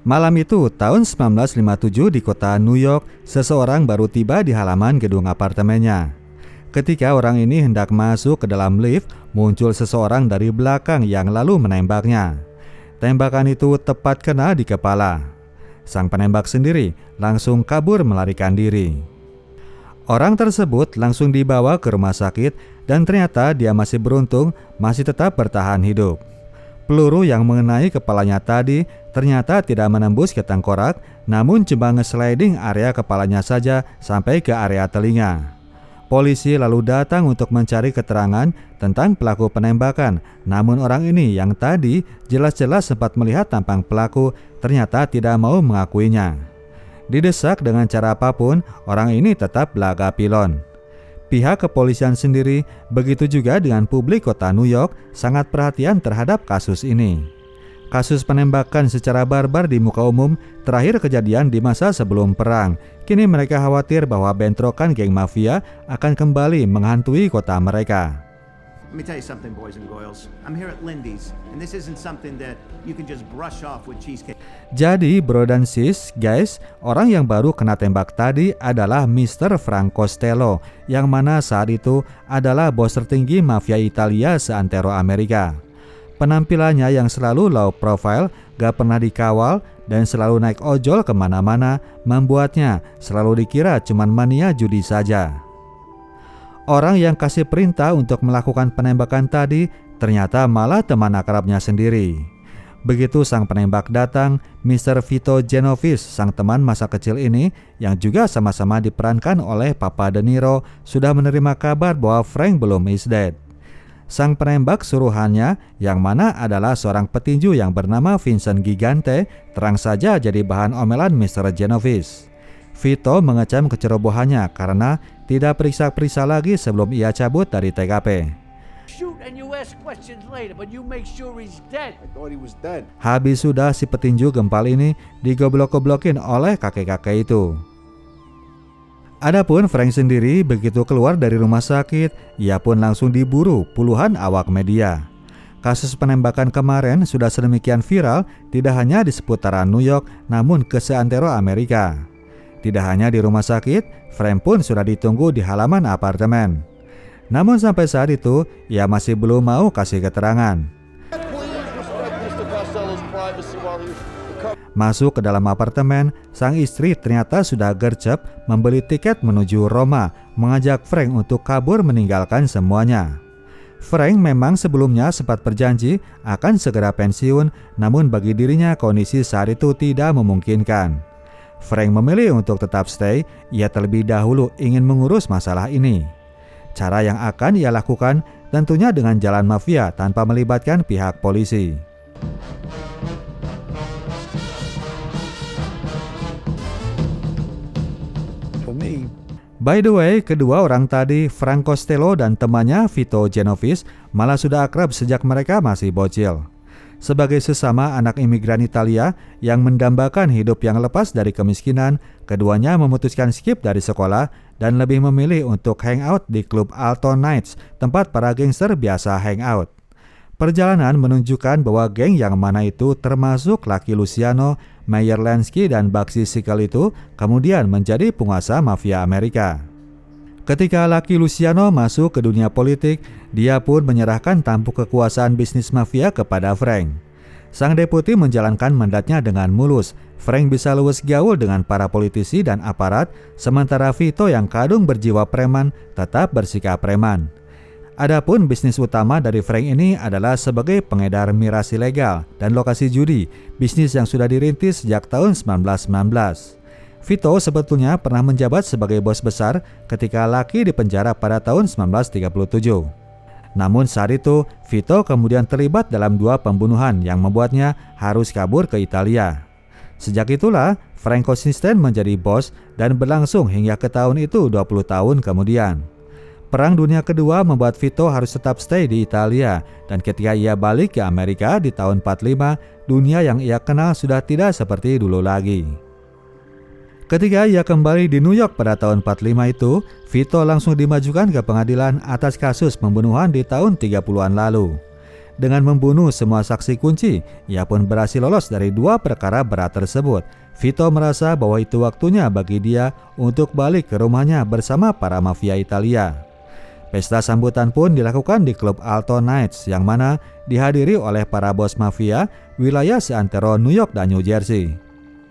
Malam itu, tahun 1957 di kota New York, seseorang baru tiba di halaman gedung apartemennya. Ketika orang ini hendak masuk ke dalam lift, muncul seseorang dari belakang yang lalu menembaknya. Tembakan itu tepat kena di kepala. Sang penembak sendiri langsung kabur melarikan diri. Orang tersebut langsung dibawa ke rumah sakit dan ternyata dia masih beruntung, masih tetap bertahan hidup. Peluru yang mengenai kepalanya tadi ternyata tidak menembus ke tengkorak, namun cuma nge-sliding area kepalanya saja sampai ke area telinga. Polisi lalu datang untuk mencari keterangan tentang pelaku penembakan, namun orang ini yang tadi jelas-jelas sempat melihat tampang pelaku ternyata tidak mau mengakuinya. Didesak dengan cara apapun, orang ini tetap belaga pilon. Pihak kepolisian sendiri, begitu juga dengan publik kota New York, sangat perhatian terhadap kasus ini. Kasus penembakan secara barbar di muka umum terakhir kejadian di masa sebelum perang. Kini mereka khawatir bahwa bentrokan geng mafia akan kembali menghantui kota mereka. Let me tell you something, boys and girls. I'm here at Lindy's, and this isn't something that you can just brush off with cheesecake. Jadi, bro dan sis, guys, orang yang baru kena tembak tadi adalah Mr. Frank Costello, yang mana saat itu adalah bos tertinggi mafia Italia seantero Amerika. Penampilannya yang selalu low profile, gak pernah dikawal, dan selalu naik ojol kemana-mana, membuatnya selalu dikira cuman mania judi saja. Orang yang kasih perintah untuk melakukan penembakan tadi ternyata malah teman akrabnya sendiri. Begitu sang penembak datang, Mr. Vito Genovese, sang teman masa kecil ini yang juga sama-sama diperankan oleh Papa De Niro, sudah menerima kabar bahwa Frank belum is dead. Sang penembak suruhannya, yang mana adalah seorang petinju yang bernama Vincent Gigante, terang saja jadi bahan omelan Mr. Genovese. Vito mengecam kecerobohannya karena tidak periksa-periksa lagi sebelum ia cabut dari TKP. Habis sudah si petinju gempal ini digoblok-goblokin oleh kakek-kakek itu. Adapun Frank sendiri begitu keluar dari rumah sakit, ia pun langsung diburu puluhan awak media. Kasus penembakan kemarin sudah sedemikian viral tidak hanya di seputaran New York namun ke seantero Amerika. Tidak hanya di rumah sakit, Frank pun sudah ditunggu di halaman apartemen. Namun sampai saat itu, ia masih belum mau kasih keterangan. Masuk ke dalam apartemen, sang istri ternyata sudah gercep membeli tiket menuju Roma, mengajak Frank untuk kabur meninggalkan semuanya. Frank memang sebelumnya sempat berjanji akan segera pensiun, namun bagi dirinya kondisi saat itu tidak memungkinkan. Frank memilih untuk tetap stay, ia terlebih dahulu ingin mengurus masalah ini. Cara yang akan ia lakukan tentunya dengan jalan mafia tanpa melibatkan pihak polisi. By the way, kedua orang tadi, Frank Costello dan temannya Vito Genovese, malah sudah akrab sejak mereka masih bocil. Sebagai sesama anak imigran Italia yang mendambakan hidup yang lepas dari kemiskinan, keduanya memutuskan skip dari sekolah dan lebih memilih untuk hangout di klub Alton Nights, tempat para gangster biasa hangout. Perjalanan menunjukkan bahwa geng yang mana itu termasuk Lucky Luciano, Meyer Lansky, dan Bugsy Siegel itu kemudian menjadi penguasa mafia Amerika. Ketika Lucky Luciano masuk ke dunia politik, dia pun menyerahkan tampuk kekuasaan bisnis mafia kepada Frank. Sang deputi menjalankan mandatnya dengan mulus. Frank bisa luwes gaul dengan para politisi dan aparat, sementara Vito yang kadung berjiwa preman tetap bersikap preman. Adapun bisnis utama dari Frank ini adalah sebagai pengedar miras ilegal dan lokasi judi, bisnis yang sudah dirintis sejak tahun 1919. Vito sebetulnya pernah menjabat sebagai bos besar ketika Lucky dipenjara pada tahun 1937. Namun saat itu, Vito kemudian terlibat dalam 2 pembunuhan yang membuatnya harus kabur ke Italia. Sejak itulah, Frank konsisten menjadi bos dan berlangsung hingga ke tahun itu 20 tahun kemudian. Perang Dunia Kedua membuat Vito harus tetap stay di Italia, dan ketika ia balik ke Amerika di tahun 45, dunia yang ia kenal sudah tidak seperti dulu lagi. Ketika ia kembali di New York pada tahun 45 itu, Vito langsung dimajukan ke pengadilan atas kasus pembunuhan di tahun 30-an lalu. Dengan membunuh semua saksi kunci, ia pun berhasil lolos dari 2 perkara berat tersebut. Vito merasa bahwa itu waktunya bagi dia untuk balik ke rumahnya bersama para mafia Italia. Pesta sambutan pun dilakukan di klub Alto Nights yang mana dihadiri oleh para bos mafia wilayah seantero New York dan New Jersey.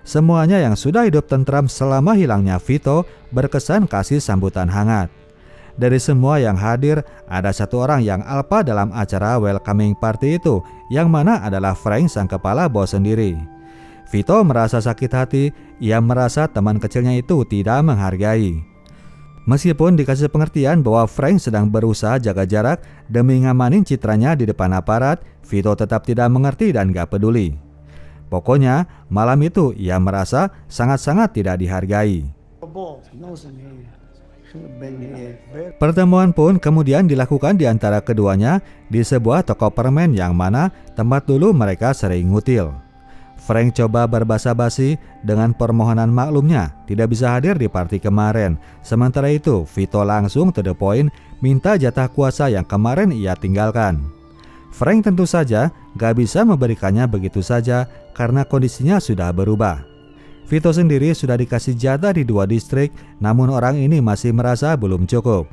Semuanya yang sudah hidup tentram selama hilangnya Vito berkesan kasih sambutan hangat. Dari semua yang hadir, ada satu orang yang alpa dalam acara welcoming party itu, yang mana adalah Frank sang kepala bos sendiri. Vito merasa sakit hati, ia merasa teman kecilnya itu tidak menghargai. Meskipun dikasih pengertian bahwa Frank sedang berusaha jaga jarak demi ngamanin citranya di depan aparat, Vito tetap tidak mengerti dan gak peduli. Pokoknya, malam itu ia merasa sangat-sangat tidak dihargai. Pertemuan pun kemudian dilakukan di antara keduanya di sebuah toko permen yang mana tempat dulu mereka sering ngutil. Frank coba berbasa-basi dengan permohonan maklumnya tidak bisa hadir di party kemarin. Sementara itu, Vito langsung to the point minta jatah kuasa yang kemarin ia tinggalkan. Frank tentu saja gak bisa memberikannya begitu saja karena kondisinya sudah berubah. Vito sendiri sudah dikasih jatah di 2 distrik, namun orang ini masih merasa belum cukup.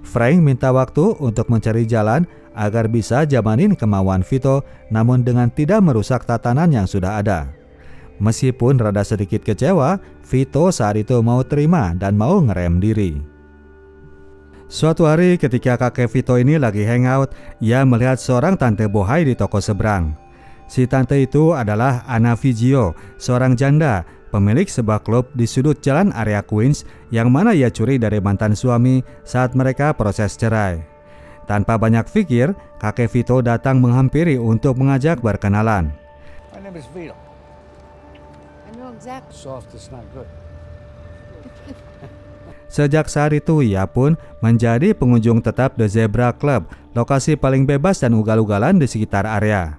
Frank minta waktu untuk mencari jalan agar bisa jamanin kemauan Vito, namun dengan tidak merusak tatanan yang sudah ada. Meskipun rada sedikit kecewa, Vito saat itu mau terima dan mau ngerem diri. Suatu hari ketika kakek Vito ini lagi hangout, ia melihat seorang tante bohai di toko seberang. Si tante itu adalah Anna Vigio, seorang janda, pemilik sebuah klub di sudut jalan area Queens yang mana ia curi dari mantan suami saat mereka proses cerai. Tanpa banyak pikir, kakek Vito datang menghampiri untuk mengajak berkenalan. My name is Vito. I know exactly. Soft is not good. Sejak saat itu ia pun menjadi pengunjung tetap The Zebra Club, lokasi paling bebas dan ugal-ugalan di sekitar area.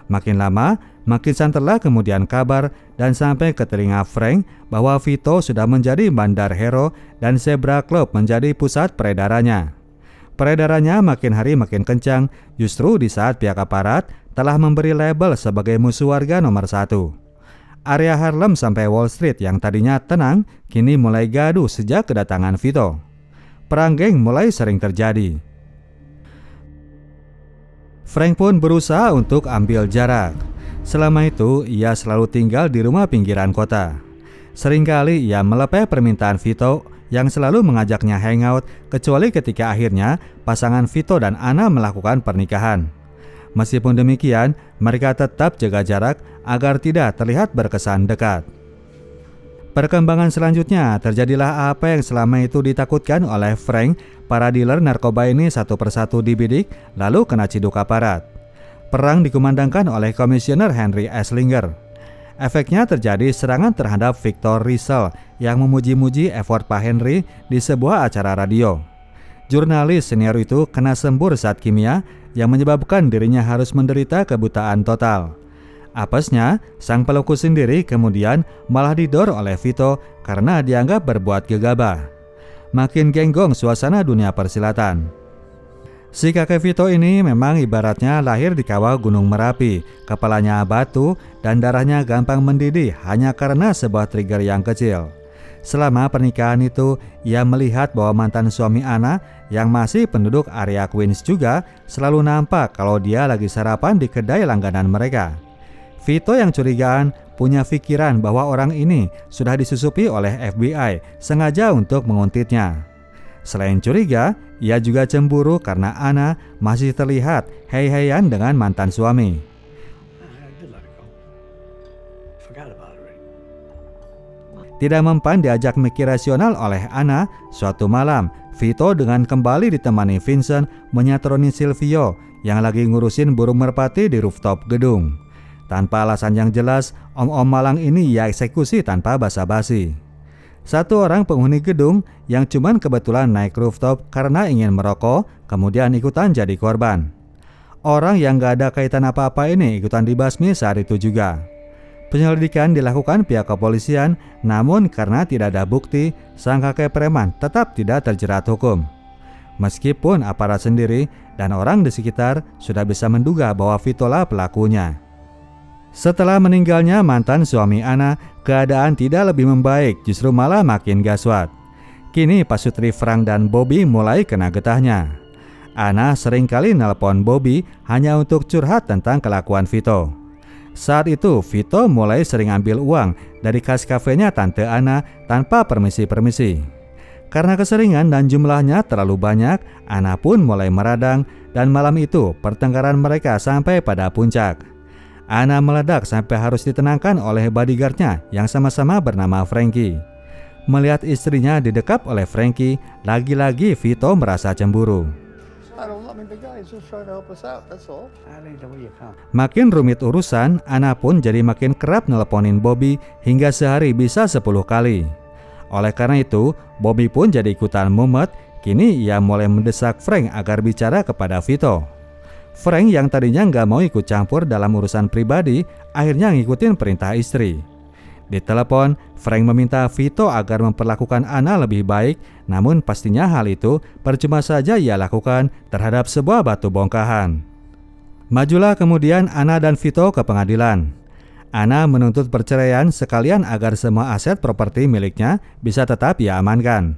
Makin lama, makin santerlah kemudian kabar dan sampai ke telinga Frank bahwa Vito sudah menjadi bandar hero dan Zebra Club menjadi pusat peredarannya. Peredarannya makin hari makin kencang justru di saat pihak aparat telah memberi label sebagai musuh warga nomor 1. Area Harlem sampai Wall Street yang tadinya tenang kini mulai gaduh sejak kedatangan Vito. Perang geng mulai sering terjadi. Frank pun berusaha untuk ambil jarak. Selama itu ia selalu tinggal di rumah pinggiran kota. Seringkali ia melepeh permintaan Vito yang selalu mengajaknya hangout, kecuali ketika akhirnya pasangan Vito dan Anna melakukan pernikahan. Meskipun demikian, mereka tetap jaga jarak agar tidak terlihat berkesan dekat. Perkembangan selanjutnya terjadilah apa yang selama itu ditakutkan oleh Frank. Para dealer narkoba ini satu persatu dibidik lalu kena ciduk aparat. Perang dikumandangkan oleh Komisioner Henry Eslinger. Efeknya terjadi serangan terhadap Victor Rizal yang memuji-muji effort Pak Henry di sebuah acara radio. Jurnalis senior itu kena sembur zat kimia yang menyebabkan dirinya harus menderita kebutaan total. Apesnya, sang pelaku sendiri kemudian malah didor oleh Vito karena dianggap berbuat gegabah. Makin genggong suasana dunia persilatan. Si kakek Vito ini memang ibaratnya lahir di kawah Gunung Merapi, kepalanya batu dan darahnya gampang mendidih hanya karena sebuah trigger yang kecil. Selama pernikahan itu, ia melihat bahwa mantan suami Anna yang masih penduduk area Queens juga selalu nampak kalau dia lagi sarapan di kedai langganan mereka. Vito yang curigaan punya pikiran bahwa orang ini sudah disusupi oleh FBI sengaja untuk menguntitnya. Selain curiga, ia juga cemburu karena Anna masih terlihat hei-heian dengan mantan suami. Tidak mempan diajak mikir rasional oleh Anna, suatu malam Vito dengan kembali ditemani Vincent menyatroni Silvio yang lagi ngurusin burung merpati di rooftop gedung. Tanpa alasan yang jelas, om-om malang ini ia eksekusi tanpa basa-basi. Satu orang penghuni gedung yang cuman kebetulan naik rooftop karena ingin merokok, kemudian ikutan jadi korban. Orang yang gak ada kaitan apa-apa ini ikutan dibasmi saat itu juga. Penyelidikan dilakukan pihak kepolisian, namun karena tidak ada bukti, sang kakek preman tetap tidak terjerat hukum. meskipun aparat sendiri dan orang di sekitar sudah bisa menduga bahwa Vito lah pelakunya. Setelah meninggalnya mantan suami Anna, keadaan tidak lebih membaik, justru malah makin gaswat. Kini pasutri Frank dan Bobby mulai kena getahnya. Anna seringkali nelpon Bobby hanya untuk curhat tentang kelakuan Vito. Saat itu Vito mulai sering ambil uang dari kas kafenya Tante Anna tanpa permisi-permisi. Karena keseringan dan jumlahnya terlalu banyak, Anna pun mulai meradang dan malam itu pertengkaran mereka sampai pada puncak. Anna meledak sampai harus ditenangkan oleh bodyguardnya yang sama-sama bernama Frankie. Melihat istrinya didekap oleh Frankie, lagi-lagi Vito merasa cemburu. The guy is just trying to help us out, that's all. I need the way you come. Makin rumit urusan, Anna pun jadi makin kerap nelponin Bobby hingga sehari bisa 10 kali. Oleh karena itu, Bobby pun jadi ikutan mumet. Kini ia mulai mendesak Frank agar bicara kepada Vito. Frank yang tadinya nggak mau ikut campur dalam urusan pribadi, akhirnya ngikutin perintah istri. Di telepon, Frank meminta Vito agar memperlakukan Anna lebih baik, namun pastinya hal itu percuma saja ia lakukan terhadap sebuah batu bongkahan. Majulah kemudian Anna dan Vito ke pengadilan. Anna menuntut perceraian sekalian agar semua aset properti miliknya bisa tetap ia amankan.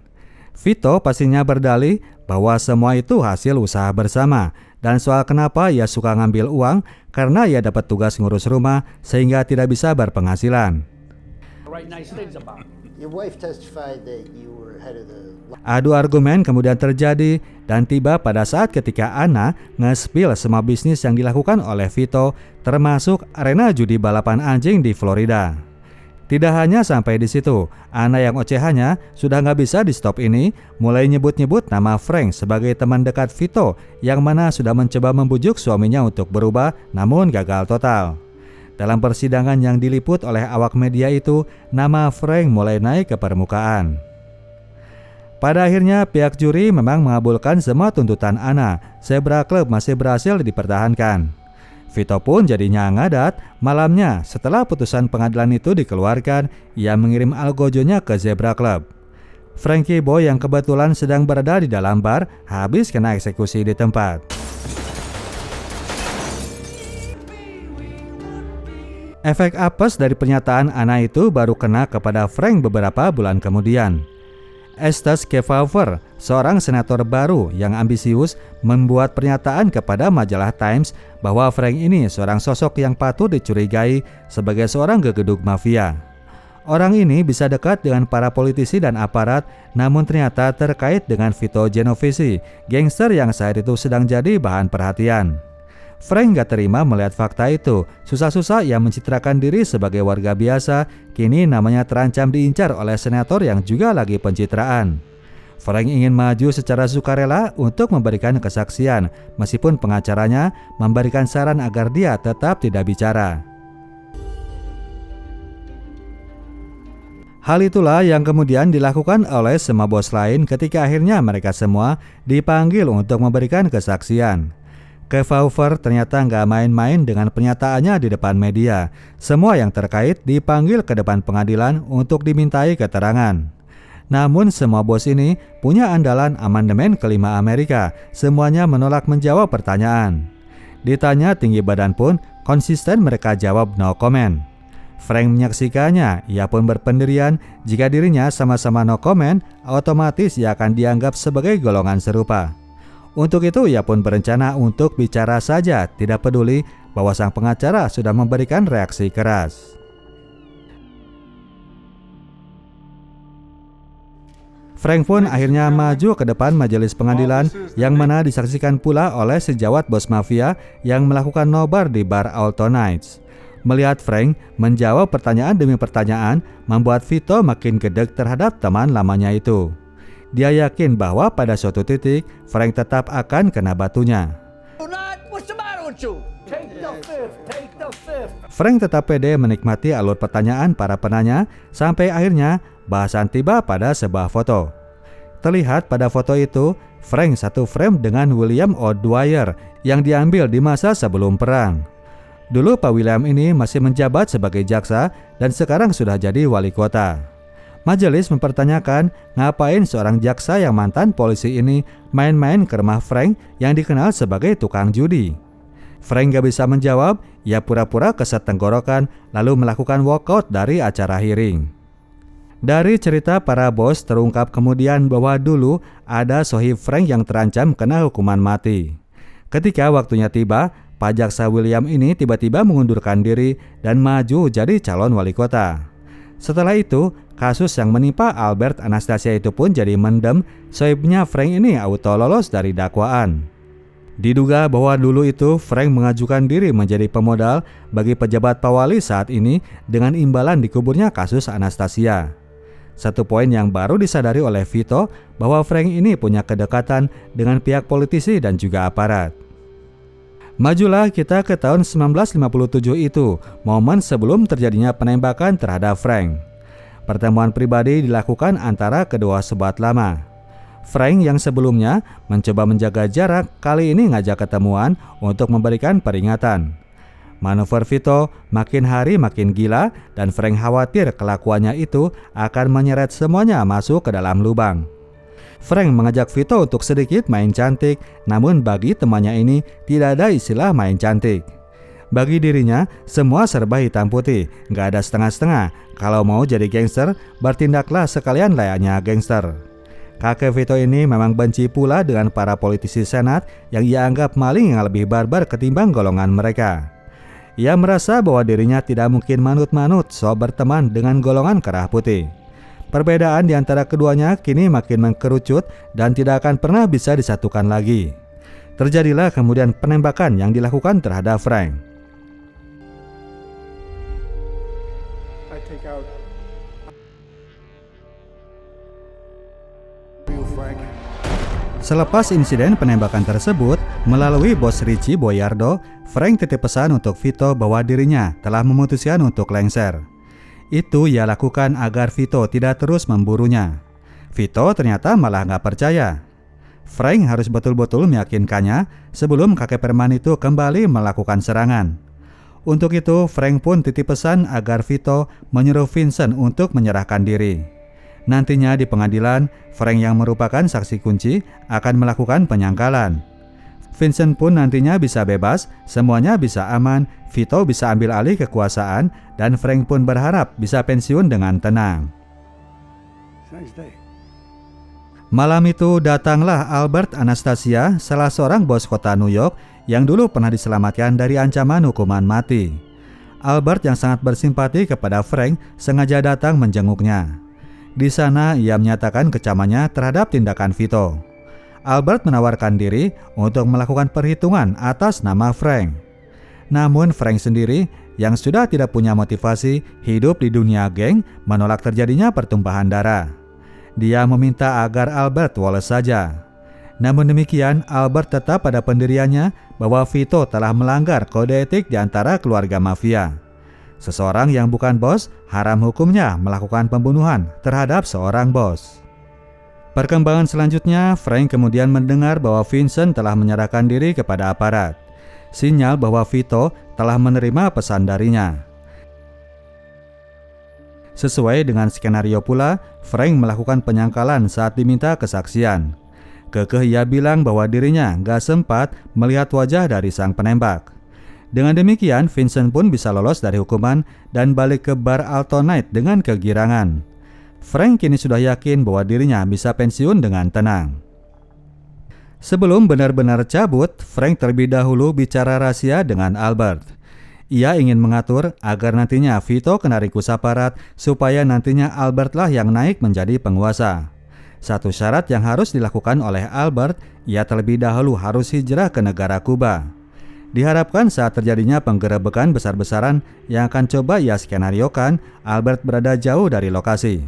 Vito pastinya berdalih bahwa semua itu hasil usaha bersama, dan soal kenapa ia suka ngambil uang karena ia dapat tugas ngurus rumah sehingga tidak bisa berpenghasilan. Your wife testified that you were head of the... Adu argumen kemudian terjadi dan tiba pada saat ketika Anna nge-spill semua bisnis yang dilakukan oleh Vito, termasuk arena judi balapan anjing di Florida. Tidak hanya sampai di situ, Anna yang ocehannya sudah nggak bisa di stop ini mulai nyebut-nyebut nama Frank sebagai teman dekat Vito yang mana sudah mencoba membujuk suaminya untuk berubah namun gagal total. Dalam persidangan yang diliput oleh awak media itu, nama Frank mulai naik ke permukaan. Pada akhirnya pihak juri memang mengabulkan semua tuntutan Anna. Zebra Club masih berhasil dipertahankan. Vito pun jadinya ngadat. Malamnya setelah putusan pengadilan itu dikeluarkan, ia mengirim algojonya ke Zebra Club. Frankie Boy yang kebetulan sedang berada di dalam bar habis kena eksekusi di tempat. Efek apes dari pernyataan Anna itu baru kena kepada Frank beberapa bulan kemudian. Estes Kefauver, seorang senator baru yang ambisius, membuat pernyataan kepada majalah Times bahwa Frank ini seorang sosok yang patut dicurigai sebagai seorang gegeduk mafia. Orang ini bisa dekat dengan para politisi dan aparat, namun ternyata terkait dengan Vito Genovese, gangster yang saat itu sedang jadi bahan perhatian. Frank gak terima melihat fakta itu. Susah-susah ia mencitrakan diri sebagai warga biasa, kini namanya terancam diincar oleh senator yang juga lagi pencitraan. Frank ingin maju secara sukarela untuk memberikan kesaksian, meskipun pengacaranya memberikan saran agar dia tetap tidak bicara. Hal itulah yang kemudian dilakukan oleh semua bos lain ketika akhirnya mereka semua dipanggil untuk memberikan kesaksian. Kefauver ternyata nggak main-main dengan pernyataannya di depan media. Semua yang terkait dipanggil ke depan pengadilan untuk dimintai keterangan. Namun semua bos ini punya andalan amandemen kelima Amerika. Semuanya menolak menjawab pertanyaan. Ditanya tinggi badan pun konsisten mereka jawab no comment. Frank menyaksikannya, ia pun berpendirian jika dirinya sama-sama no comment, otomatis ia akan dianggap sebagai golongan serupa. Untuk itu ia pun berencana untuk bicara saja, tidak peduli bahwa sang pengacara sudah memberikan reaksi keras. Frank pun akhirnya maju ke depan majelis pengadilan yang mana disaksikan pula oleh sejawat bos mafia yang melakukan nobar di bar Alton Nights. Melihat Frank menjawab pertanyaan demi pertanyaan membuat Vito makin gedek terhadap teman lamanya itu. Dia yakin bahwa pada suatu titik Frank tetap akan kena batunya. Frank tetap pede menikmati alur pertanyaan para penanya sampai akhirnya bahasan tiba pada sebuah foto. Terlihat pada foto itu Frank satu frame dengan William O'Dwyer yang diambil di masa sebelum perang. Dulu Pak William ini masih menjabat sebagai jaksa dan sekarang sudah jadi wali kota. Majelis mempertanyakan ngapain seorang jaksa yang mantan polisi ini main-main ke rumah Frank yang dikenal sebagai tukang judi. Frank gak bisa menjawab, ia pura-pura keset tenggorokan lalu melakukan walkout dari acara hearing. Dari cerita para bos terungkap kemudian bahwa dulu ada sohib Frank yang terancam kena hukuman mati. Ketika waktunya tiba, Pak Jaksa William ini tiba-tiba mengundurkan diri dan maju jadi calon wali kota. Setelah itu, kasus yang menimpa Albert Anastasia itu pun jadi mendem, sohibnya Frank ini auto lolos dari dakwaan. Diduga bahwa dulu itu Frank mengajukan diri menjadi pemodal bagi pejabat Pak Wali saat ini dengan imbalan dikuburnya kasus Anastasia. Satu poin yang baru disadari oleh Vito bahwa Frank ini punya kedekatan dengan pihak politisi dan juga aparat. Majulah kita ke tahun 1957 itu, momen sebelum terjadinya penembakan terhadap Frank. Pertemuan pribadi dilakukan antara kedua sobat lama. Frank yang sebelumnya mencoba menjaga jarak, kali ini ngajak ketemuan untuk memberikan peringatan. Manuver Vito makin hari makin gila dan Frank khawatir kelakuannya itu akan menyeret semuanya masuk ke dalam lubang. Frank mengajak Vito untuk sedikit main cantik, namun bagi temannya ini tidak ada istilah main cantik. Bagi dirinya, semua serba hitam putih, gak ada setengah-setengah. Kalau mau jadi gangster, bertindaklah sekalian layaknya gangster. Kakek Vito ini memang benci pula dengan para politisi senat yang ia anggap maling yang lebih barbar ketimbang golongan mereka. Ia merasa bahwa dirinya tidak mungkin manut-manut soal berteman dengan golongan kerah putih. Perbedaan di antara keduanya kini makin mengkerucut dan tidak akan pernah bisa disatukan lagi. Terjadilah kemudian penembakan yang dilakukan terhadap Frank. I take out Frank. Selepas insiden penembakan tersebut, melalui bos Richie Boyardo, Frank titip pesan untuk Vito bahwa dirinya telah memutuskan untuk lengser. Itu ia lakukan agar Vito tidak terus memburunya. Vito ternyata malah gak percaya. Frank harus betul-betul meyakinkannya sebelum kakek preman itu kembali melakukan serangan. Untuk itu, Frank pun titip pesan agar Vito menyuruh Vincent untuk menyerahkan diri. Nantinya di pengadilan, Frank yang merupakan saksi kunci akan melakukan penyangkalan. Vincent pun nantinya bisa bebas, semuanya bisa aman, Vito bisa ambil alih kekuasaan, dan Frank pun berharap bisa pensiun dengan tenang. Malam itu datanglah Albert Anastasia, salah seorang bos kota New York yang dulu pernah diselamatkan dari ancaman hukuman mati. Albert yang sangat bersimpati kepada Frank sengaja datang menjenguknya. Di sana ia menyatakan kecamannya terhadap tindakan Vito. Albert menawarkan diri untuk melakukan perhitungan atas nama Frank. Namun Frank sendiri yang sudah tidak punya motivasi hidup di dunia geng menolak terjadinya pertumpahan darah. Dia meminta agar Albert woles saja. Namun demikian, Albert tetap pada pendiriannya bahwa Vito telah melanggar kode etik di antara keluarga mafia. Seseorang yang bukan bos, haram hukumnya melakukan pembunuhan terhadap seorang bos. Perkembangan selanjutnya, Frank kemudian mendengar bahwa Vincent telah menyerahkan diri kepada aparat. Sinyal bahwa Vito telah menerima pesan darinya. Sesuai dengan skenario pula, Frank melakukan penyangkalan saat diminta kesaksian. Kekeh ia bilang bahwa dirinya gak sempat melihat wajah dari sang penembak. Dengan demikian, Vincent pun bisa lolos dari hukuman dan balik ke bar Alto Night dengan kegirangan. Frank kini sudah yakin bahwa dirinya bisa pensiun dengan tenang. Sebelum benar-benar cabut, Frank terlebih dahulu bicara rahasia dengan Albert. Ia ingin mengatur agar nantinya Vito kena ringkus aparat supaya nantinya Albert lah yang naik menjadi penguasa. Satu syarat yang harus dilakukan oleh Albert, ia terlebih dahulu harus hijrah ke negara Kuba. Diharapkan saat terjadinya penggerebekan besar-besaran yang akan coba ia skenariokan, Albert berada jauh dari lokasi.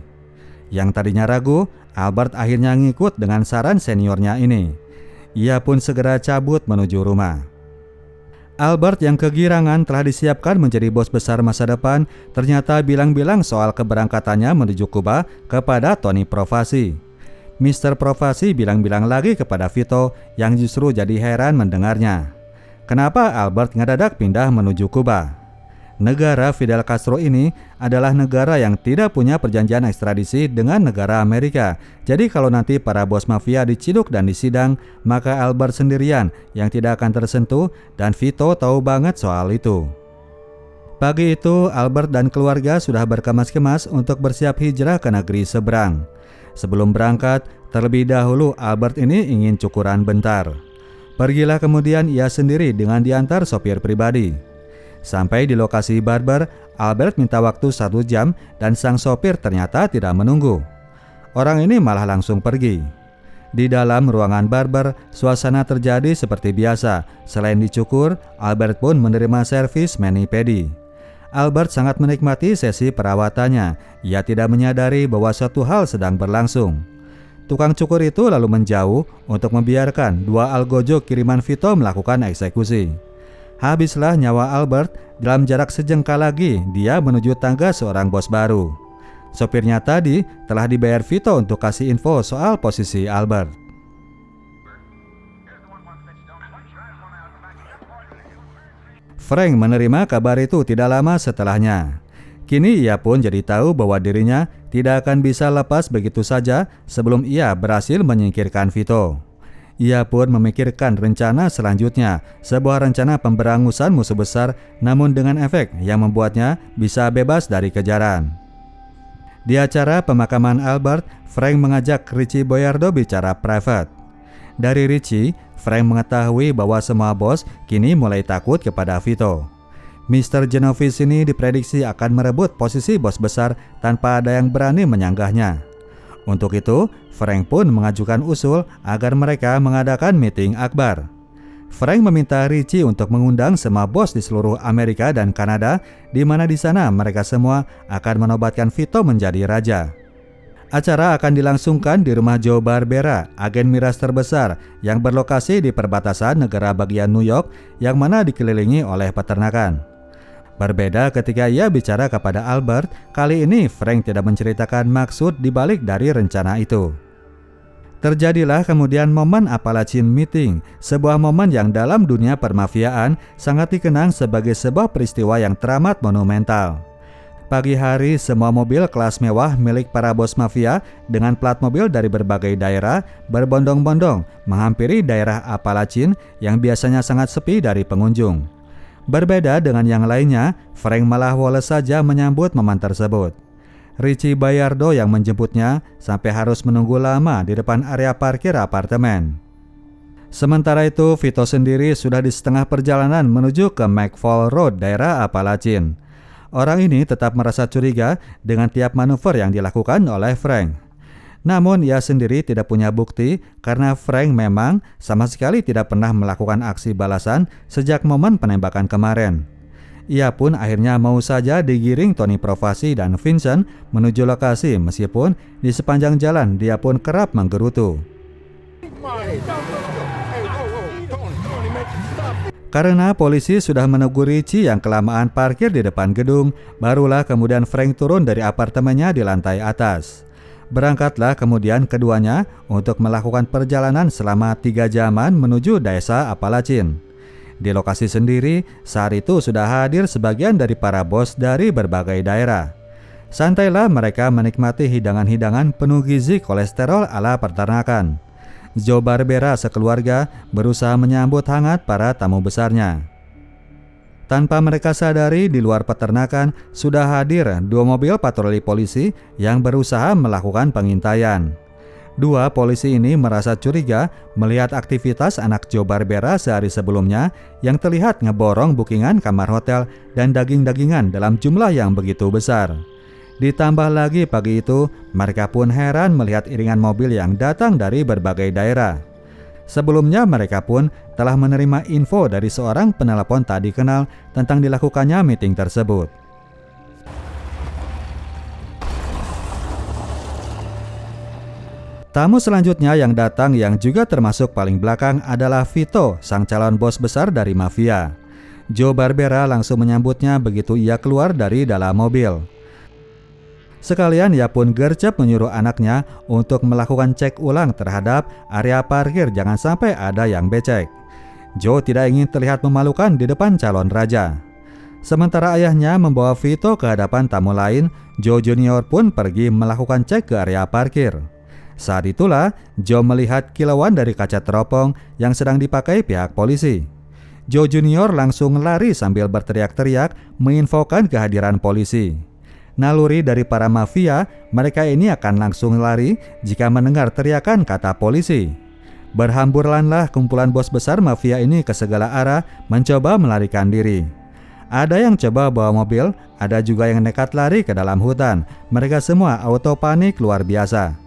Yang tadinya ragu, Albert akhirnya ngikut dengan saran seniornya ini. Ia pun segera cabut menuju rumah. Albert yang kegirangan telah disiapkan menjadi bos besar masa depan ternyata bilang-bilang soal keberangkatannya menuju Kuba kepada Tony Provasi. Mr. Provasi bilang-bilang lagi kepada Vito yang justru jadi heran mendengarnya. Kenapa Albert ngedadak pindah menuju Kuba? Negara Fidel Castro ini adalah negara yang tidak punya perjanjian ekstradisi dengan negara Amerika. Jadi kalau nanti para bos mafia diciduk dan disidang, maka Albert sendirian yang tidak akan tersentuh dan Vito tahu banget soal itu. Pagi itu, Albert dan keluarga sudah berkemas-kemas untuk bersiap hijrah ke negeri seberang. Sebelum berangkat, terlebih dahulu Albert ini ingin cukuran bentar. Pergilah kemudian ia sendiri dengan diantar sopir pribadi. Sampai di lokasi barber, Albert minta waktu 1 jam dan sang sopir ternyata tidak menunggu. Orang ini malah langsung pergi. Di dalam ruangan barber, suasana terjadi seperti biasa. Selain dicukur, Albert pun menerima servis mani-pedi. Albert sangat menikmati sesi perawatannya. Ia tidak menyadari bahwa suatu hal sedang berlangsung. Tukang cukur itu lalu menjauh untuk membiarkan 2 algojo kiriman Vito melakukan eksekusi. Habislah nyawa Albert, dalam jarak sejengkal lagi dia menuju tangga seorang bos baru. Sopirnya tadi telah dibayar Vito untuk kasih info soal posisi Albert. Frank menerima kabar itu tidak lama setelahnya. Kini ia pun jadi tahu bahwa dirinya tidak akan bisa lepas begitu saja sebelum ia berhasil menyingkirkan Vito. Ia pun memikirkan rencana selanjutnya, sebuah rencana pemberangusan musuh besar namun dengan efek yang membuatnya bisa bebas dari kejaran. Di acara pemakaman Albert, Frank mengajak Richie Boyardo bicara private. Dari Richie, Frank mengetahui bahwa semua bos kini mulai takut kepada Vito. Mr. Genovese ini diprediksi akan merebut posisi bos besar tanpa ada yang berani menyanggahnya. Untuk itu, Frank pun mengajukan usul agar mereka mengadakan meeting akbar. Frank meminta Richie untuk mengundang semua bos di seluruh Amerika dan Kanada, di mana di sana mereka semua akan menobatkan Vito menjadi raja. Acara akan dilangsungkan di rumah Joe Barbera, agen miras terbesar yang berlokasi di perbatasan negara bagian New York yang mana dikelilingi oleh peternakan. Berbeda ketika ia bicara kepada Albert, kali ini Frank tidak menceritakan maksud dibalik dari rencana itu. Terjadilah kemudian momen Appalachian Meeting, sebuah momen yang dalam dunia permafiaan sangat dikenang sebagai sebuah peristiwa yang teramat monumental. Pagi hari, semua mobil kelas mewah milik para bos mafia dengan plat mobil dari berbagai daerah berbondong-bondong menghampiri daerah Appalachian yang biasanya sangat sepi dari pengunjung. Berbeda dengan yang lainnya, Frank malah woles saja menyambut momen tersebut. Richie Boyardo yang menjemputnya sampai harus menunggu lama di depan area parkir apartemen. Sementara itu, Vito sendiri sudah di setengah perjalanan menuju ke McFall Road, daerah Appalachian. Orang ini tetap merasa curiga dengan tiap manuver yang dilakukan oleh Frank. Namun ia sendiri tidak punya bukti karena Frank memang sama sekali tidak pernah melakukan aksi balasan sejak momen penembakan kemarin. Ia pun akhirnya mau saja digiring Tony Provasi dan Vincent menuju lokasi meskipun di sepanjang jalan dia pun kerap menggerutu. Karena polisi sudah menegur Richie yang kelamaan parkir di depan gedung, barulah kemudian Frank turun dari apartemennya di lantai atas. Berangkatlah kemudian keduanya untuk melakukan perjalanan selama 3 jaman menuju desa Appalachian. Di lokasi sendiri, saat itu sudah hadir sebagian dari para bos dari berbagai daerah. Santailah mereka menikmati hidangan-hidangan penuh gizi kolesterol ala peternakan. Joe Barbera sekeluarga berusaha menyambut hangat para tamu besarnya. Tanpa mereka sadari, di luar peternakan sudah hadir 2 mobil patroli polisi yang berusaha melakukan pengintaian. 2 polisi ini merasa curiga melihat aktivitas anak Joe Barbera sehari sebelumnya yang terlihat ngeborong bookingan kamar hotel dan daging-dagingan dalam jumlah yang begitu besar. Ditambah lagi pagi itu, mereka pun heran melihat iringan mobil yang datang dari berbagai daerah. Sebelumnya mereka pun telah menerima info dari seorang penelepon tak dikenal tentang dilakukannya meeting tersebut. Tamu selanjutnya yang datang yang juga termasuk paling belakang adalah Vito, sang calon bos besar dari mafia. Joe Barbera langsung menyambutnya begitu ia keluar dari dalam mobil. Sekalian ia pun gercep menyuruh anaknya untuk melakukan cek ulang terhadap area parkir, jangan sampai ada yang becek. Joe tidak ingin terlihat memalukan di depan calon raja. Sementara ayahnya membawa Vito ke hadapan tamu lain, Joe Junior pun pergi melakukan cek ke area parkir. Saat itulah Joe melihat kilauan dari kaca teropong yang sedang dipakai pihak polisi. Joe Junior langsung lari sambil berteriak-teriak menginfokan kehadiran polisi. Naluri dari para mafia, mereka ini akan langsung lari jika mendengar teriakan kata polisi. Berhamburanlah kumpulan bos besar mafia ini ke segala arah mencoba melarikan diri. Ada yang coba bawa mobil, ada juga yang nekat lari ke dalam hutan. Mereka semua auto panik luar biasa.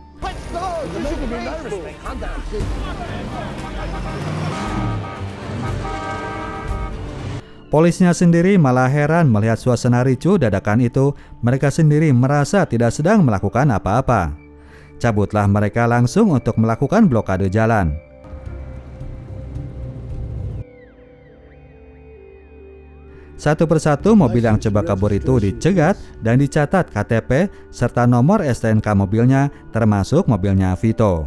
Polisnya sendiri malah heran melihat suasana ricuh dadakan itu. Mereka sendiri merasa tidak sedang melakukan apa-apa. Cabutlah mereka langsung untuk melakukan blokade jalan. Satu persatu mobil yang coba kabur itu dicegat dan dicatat KTP serta nomor STNK mobilnya, termasuk mobilnya Vito.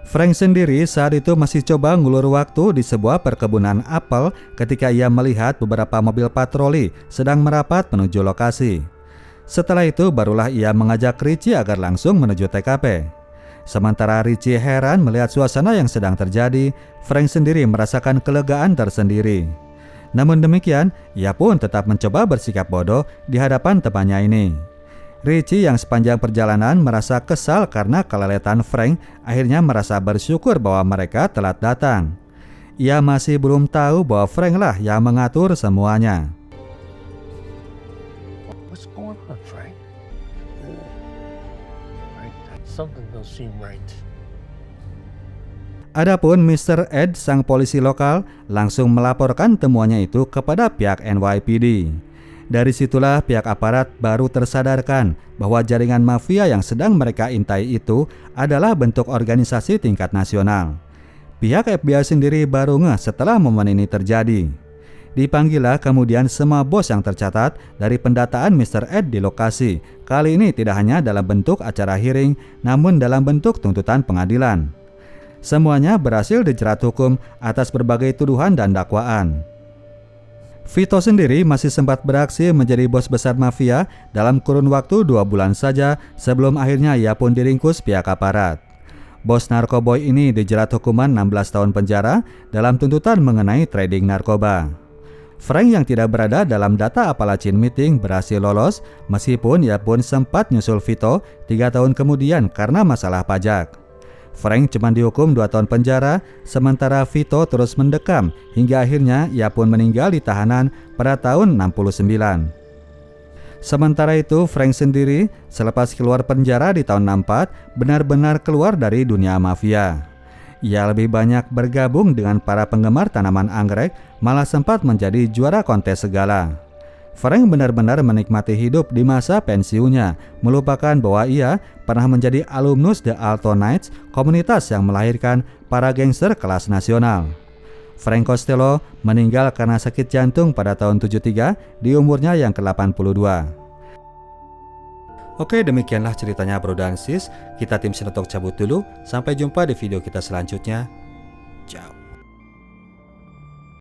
Frank sendiri saat itu masih coba ngulur waktu di sebuah perkebunan apel ketika ia melihat beberapa mobil patroli sedang merapat menuju lokasi. Setelah itu barulah ia mengajak Richie agar langsung menuju TKP. Sementara Richie heran melihat suasana yang sedang terjadi, Frank sendiri merasakan kelegaan tersendiri. Namun demikian, ia pun tetap mencoba bersikap bodoh di hadapan temannya ini. Richie yang sepanjang perjalanan merasa kesal karena kelaletan Frank, akhirnya merasa bersyukur bahwa mereka telat datang. Ia masih belum tahu bahwa Frank lah yang mengatur semuanya. What's going on, Frank? Something don't seem right. Adapun Mr. Ed, sang polisi lokal, langsung melaporkan temuannya itu kepada pihak NYPD. Dari situlah pihak aparat baru tersadarkan bahwa jaringan mafia yang sedang mereka intai itu adalah bentuk organisasi tingkat nasional. Pihak FBI sendiri baru ngeh setelah momen ini terjadi. Dipanggillah kemudian semua bos yang tercatat dari pendataan Mr. Ed di lokasi. Kali ini tidak hanya dalam bentuk acara hearing, namun dalam bentuk tuntutan pengadilan. Semuanya berhasil dijerat hukum atas berbagai tuduhan dan dakwaan. Vito sendiri masih sempat beraksi menjadi bos besar mafia dalam kurun waktu 2 bulan saja sebelum akhirnya ia pun diringkus pihak aparat. Bos narkoboy ini dijerat hukuman 16 tahun penjara dalam tuntutan mengenai trading narkoba. Frank yang tidak berada dalam data Appalachian Meeting berhasil lolos meskipun ia pun sempat nyusul Vito 3 tahun kemudian karena masalah pajak. Frank cuma dihukum 2 tahun penjara, sementara Vito terus mendekam hingga akhirnya ia pun meninggal di tahanan pada tahun 69. Sementara itu Frank sendiri selepas keluar penjara di tahun 64 benar-benar keluar dari dunia mafia. Ia lebih banyak bergabung dengan para penggemar tanaman anggrek, malah sempat menjadi juara kontes segala. Frank benar-benar menikmati hidup di masa pensiunnya, melupakan bahwa ia pernah menjadi alumnus The Alto Knights, komunitas yang melahirkan para gangster kelas nasional. Frank Costello meninggal karena sakit jantung pada tahun 73 di umurnya yang ke-82. Oke, demikianlah ceritanya bro dan sis. Kita tim Sinotok cabut dulu. Sampai jumpa di video kita selanjutnya. Ciao.